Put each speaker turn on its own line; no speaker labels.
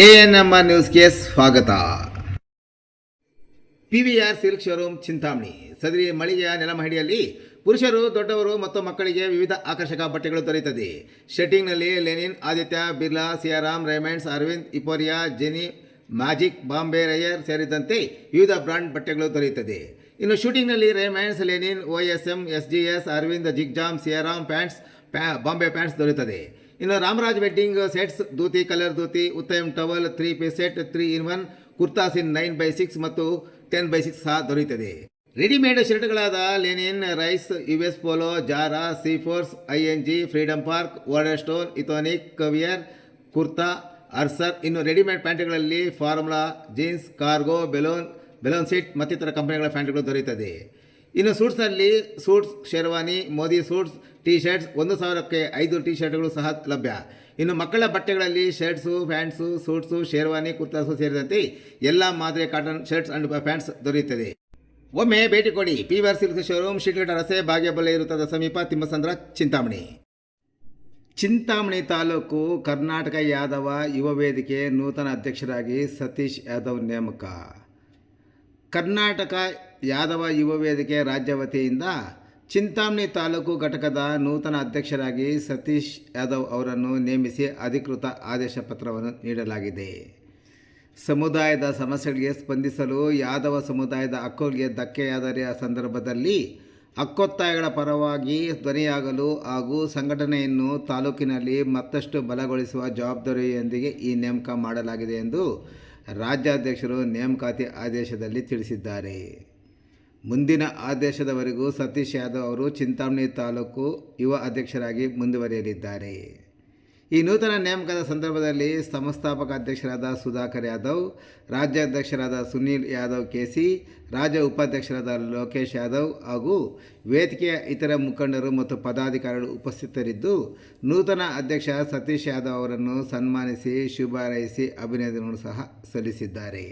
ANMR ನ್ಯೂಸ್ಗೆ ಸ್ವಾಗತ. PVR silk showroom Chintamani. ಸದರಿ ಮಳಿಗೆಯ ನೆಲಮಹಡಿಯಲ್ಲಿ ಪುರುಷರು, ದೊಡ್ಡವರು ಮತ್ತು ಮಕ್ಕಳಿಗೆ ವಿವಿಧ ಆಕರ್ಷಕ ಬಟ್ಟೆಗಳು ದೊರೆಯುತ್ತದೆ. ಶರ್ಟಿಂಗ್ನಲ್ಲಿ ಲೆನಿನ್, ಆದಿತ್ಯ ಬಿರ್ಲಾ, ಸಿಯಾರಾಮ್, ರೇಮಂಡ್ಸ್, ಅರವಿಂದ್, ಇಪೋರಿಯಾ, ಜೆನಿ, ಮ್ಯಾಜಿಕ್, ಬಾಂಬೆ ರೈಯರ್ ಸೇರಿದಂತೆ ವಿವಿಧ ಬ್ರಾಂಡ್ ಬಟ್ಟೆಗಳು ದೊರೆಯುತ್ತದೆ. ಇನ್ನು ಶೂಟಿಂಗ್ನಲ್ಲಿ Raymonds, linen, OSM, SGS, Arvind, ಜಿಗ್ಜಾಮ್, ಸಿಯಾರಾಮ್ ಪ್ಯಾಂಟ್ಸ್, ಬಾಂಬೆ ಪ್ಯಾಂಟ್ಸ್ ದೊರೆಯುತ್ತದೆ. ಇನ್ನು Ramraj wedding sets, dhoti, colour dhoti, Uttam towel, 3 piece set, 3-in-1 kurtas in 9x6 ಮತ್ತು 10x6 ಸಹ ದೊರೆಯುತ್ತದೆ. ರೆಡಿಮೇಡ್ ಶರ್ಟ್ಗಳಾದ ಲೆನಿನ್, ರೈಸ್, US ಪೋಲೋ, ಜಾರಾ, ಸೀಫೋರ್ಸ್, ING, ಫ್ರೀಡಮ್ ಪಾರ್ಕ್, ವಾರ್ಡರ್ ಸ್ಟೋನ್, ಇಥೋನಿಕ್, ಕವಿಯರ್, ಕುರ್ತಾ, ಅರ್ಸರ್. ಇನ್ನು ರೆಡಿಮೇಡ್ ಪ್ಯಾಂಟ್ಗಳಲ್ಲಿ Formula, jeans, cargo, balloon seat ಮತ್ತಿತರ ಕಂಪನಿಗಳ ಪ್ಯಾಂಟ್ಗಳು ದೊರೆಯುತ್ತದೆ. ಇನ್ನು ಸೂಟ್ಸ್ನಲ್ಲಿ suits, sherwani, Modi suits, T shirts 1,000ಕ್ಕೆ 5 ಟೀ ಶರ್ಟ್ಗಳು ಸಹ ಲಭ್ಯ. ಇನ್ನು ಮಕ್ಕಳ ಬಟ್ಟೆಗಳಲ್ಲಿ shirts, pants, suits, sherwani, kurtas ಸೇರಿದಂತೆ ಎಲ್ಲ ಮಾದರಿಯ ಕಾಟನ್ ಶರ್ಟ್ಸ್ ಅಂಡ್ ಪ್ಯಾಂಟ್ಸ್ ದೊರೆಯುತ್ತದೆ. ಒಮ್ಮೆ ಭೇಟಿ ಕೊಡಿ. PVR ಸಿಲ್ಕ್ ಶೋರೂಮ್, ಶಿಡ್ಲಘಟ್ಟ ರಸ್ತೆ, ಭಾಗ್ಯಬಲ್ಲೆ ಇರುತ್ತದ ಸಮೀಪ, ತಿಮ್ಮಸಂದ್ರ, ಚಿಂತಾಮಣಿ. ಚಿಂತಾಮಣಿ ತಾಲೂಕು ಕರ್ನಾಟಕ ಯಾದವ ಯುವ ವೇದಿಕೆ ನೂತನ ಅಧ್ಯಕ್ಷರಾಗಿ ಸತೀಶ್ ಯಾದವ್ ನೇಮಕ. ಕರ್ನಾಟಕ ಯಾದವ ಯುವ ವೇದಿಕೆ ರಾಜ್ಯ ವತಿಯಿಂದ ಚಿಂತಾಮಣಿ ತಾಲೂಕು ಘಟಕದ ನೂತನ ಅಧ್ಯಕ್ಷರಾಗಿ ಸತೀಶ್ ಯಾದವ್ ಅವರನ್ನು ನೇಮಿಸಿ ಅಧಿಕೃತ ಆದೇಶ ಪತ್ರವನ್ನು ನೀಡಲಾಗಿದೆ. ಸಮುದಾಯದ ಸಮಸ್ಯೆಗಳಿಗೆ ಸ್ಪಂದಿಸಲು ಯಾದವ ಸಮುದಾಯದ ಹಕ್ಕುಗಳಿಗೆ ಧಕ್ಕೆಯಾದ ಸಂದರ್ಭದಲ್ಲಿ ಹಕ್ಕೊತ್ತಾಯಗಳ ಪರವಾಗಿ ಧ್ವನಿಯಾಗಲು ಹಾಗೂ ಸಂಘಟನೆಯನ್ನು ತಾಲೂಕಿನಲ್ಲಿ ಮತ್ತಷ್ಟು ಬಲಗೊಳಿಸುವ ಜವಾಬ್ದಾರಿಯೊಂದಿಗೆ ಈ ನೇಮಕ ಮಾಡಲಾಗಿದೆ ಎಂದು ರಾಜ್ಯಾಧ್ಯಕ್ಷರು ನೇಮಕಾತಿ ಆದೇಶದಲ್ಲಿ ತಿಳಿಸಿದ್ದಾರೆ. ಮುಂದಿನ ಆದೇಶದವರೆಗೂ ಸತೀಶ್ ಯಾದವ್ ಅವರು ಚಿಂತಾಮಣಿ ತಾಲೂಕು ಯುವ ಅಧ್ಯಕ್ಷರಾಗಿ ಮುಂದುವರಿಯಲಿದ್ದಾರೆ. ಈ ನೂತನ ನೇಮಕದ ಸಂದರ್ಭದಲ್ಲಿ ಸಂಸ್ಥಾಪಕ ಅಧ್ಯಕ್ಷರಾದ ಸುಧಾಕರ್ ಯಾದವ್, ರಾಜ್ಯಾಧ್ಯಕ್ಷರಾದ ಸುನೀಲ್ ಯಾದವ್ KC, ರಾಜ್ಯ ಉಪಾಧ್ಯಕ್ಷರಾದ ಲೋಕೇಶ್ ಯಾದವ್ ಹಾಗೂ ವೇದಿಕೆಯ ಇತರ ಮುಖಂಡರು ಮತ್ತು ಪದಾಧಿಕಾರಿಗಳು ಉಪಸ್ಥಿತರಿದ್ದು ನೂತನ ಅಧ್ಯಕ್ಷ ಸತೀಶ್ ಯಾದವ್ ಅವರನ್ನು ಸನ್ಮಾನಿಸಿ ಶುಭ ಹಾರೈಸಿ ಅಭಿನಂದನೆಗಳನ್ನು ಸಹ ಸಲ್ಲಿಸಿದ್ದಾರೆ.